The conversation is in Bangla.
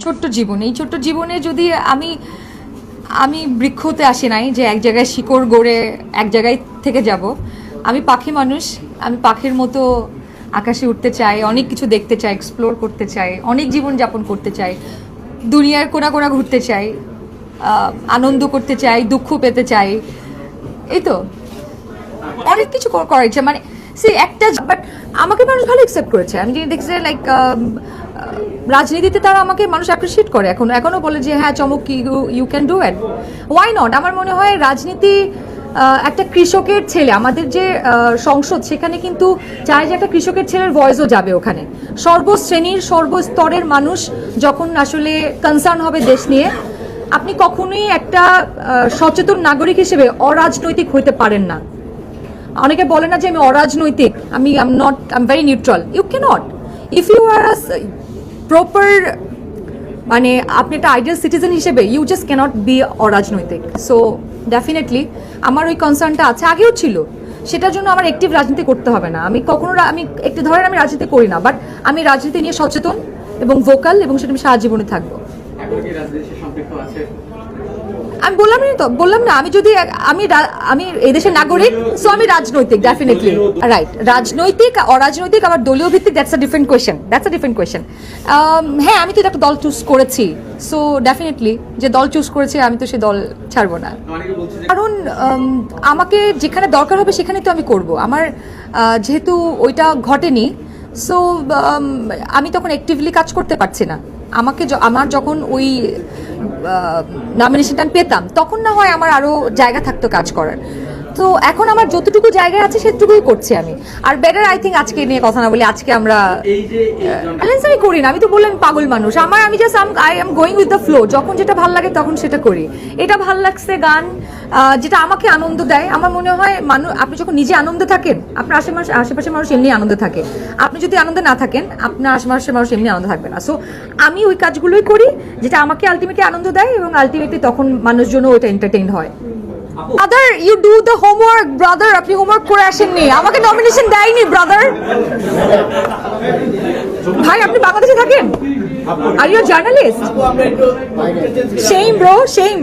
ছোট্ট জীবন, এই ছোট্ট জীবনে যদি আমি আমি বৃক্ষতে আসি নাই যে এক জায়গায় শিকড় গড়ে এক জায়গায় থেকে যাব। আমি পাখি মানুষ, আমি পাখির মতো আকাশে উঠতে চাই, অনেক কিছু দেখতে চাই, এক্সপ্লোর করতে চাই, অনেক জীবন যাপন করতে চাই, দুনিয়ার কোনা কোনা ঘুরতে চাই, আনন্দ করতে চাই, দুঃখ পেতে চাই, এই তো অনেক কিছু করার ইচ্ছা। মানে সে একটা, বাট আমাকে মানুষ ভালো অ্যাকসেপ্ট করেছে। আমি যদি দেখছি লাইক রাজনীতিতে তারা আমাকে মানুষ অ্যাপ্রিসিয়েট করে, এখনো বলে যে হ্যাঁ চমক, you can do it, why not. আমার মনে হয় রাজনীতি একটা কৃষকের ছেলে, আমাদের যে সংসদ সেখানে কিন্তু চাই যে একটা কৃষকের ছেলের ভয়েসও যাবে ওখানে। সর্বশ্রেণীর সর্বস্তরের মানুষ যখন আসলে কনসার্ন হবে দেশ নিয়ে, আপনি কখনোই একটা সচেতন নাগরিক হিসেবে অরাজনৈতিক হইতে পারেন না। অনেকে বলে না যে আমি অরাজনৈতিক, আমি very neutral. You can't, if you are proper, মানে আপনি একটা আইডিয়াল সিটিজেন হিসেবে ইউ জাস্ট ক্যানট বি অরাজনৈতিক। সো ডেফিনেটলি আমার ওই কনসার্নটা আছে, আগেও ছিল। সেটার জন্য আমার অ্যাক্টিভ রাজনীতি করতে হবে না। আমি কখনো আমি একটু ধরেন আমি রাজনীতি করি না, বাট আমি রাজনীতি নিয়ে সচেতন এবং ভোকাল, এবং সেটা আমি সারা জীবনে থাকবো। আমি বললাম না আমি যদি আমি এই দেশের নাগরিক, সো আমি রাজনৈতিক, ডেফিনেটলি রাইট। রাজনৈতিক অরাজনৈতিক আবার দলীয় ভিত্তিক, দ্যাটস আ ডিফারেন্ট কোয়েশ্চেন। হ্যাঁ, আমি তো একটা দল চুজ করেছি, সো ডেফিনেটলি যে দল চুজ করেছি আমি তো সেই দল ছাড়বো না। কারণ আমাকে যেখানে দরকার হবে সেখানে তো আমি করব। আমার যেহেতু ওইটা ঘটেনি, সো আমি তখন অ্যাক্টিভলি কাজ করতে পারছি না। আমার যখন ওই নমিনেশনটা পেতাম তখন না হয় আমার আরো জায়গা থাকতো কাজ করার। তো এখন আমার যতটুকু জায়গা আছে সেটুকুই করছি আমি। আর বেটার আই থিঙ্ক আজকে নিয়ে কথা না বলি, আজকে আমরা ব্যালেন্সই করি না। আমি তো বললাম পাগল মানুষ, আমি just I am going with the flow. যখন যেটা ভালো লাগে তখন সেটা করি। এটা ভাল লাগছে গান, যেটা আমাকে আনন্দ দেয়। আমার মনে হয় আপনি যখন নিজে আনন্দে থাকেন, আপনার আশেপাশে মানুষ এমনি আনন্দে থাকে। আপনি যদি আনন্দে না থাকেন, আপনার আশেপাশের মানুষ এমনি আনন্দ থাকবে না। সো আমি ওই কাজগুলোই করি যেটা আমাকে আলটিমেটলি আনন্দ দেয়, এবং আলটিমেটলি তখন মানুষজনও ওইটা এন্টারটেইন হয়। Brother, you do the homework brother. আপনি হোমওয়ার্ক করে আসেননি, আমাকে নমিনেশন দেয়নি ব্রাদার। ভাই আপনি বাংলাদেশে থাকেন? Are you journalist? Shame bro, shame.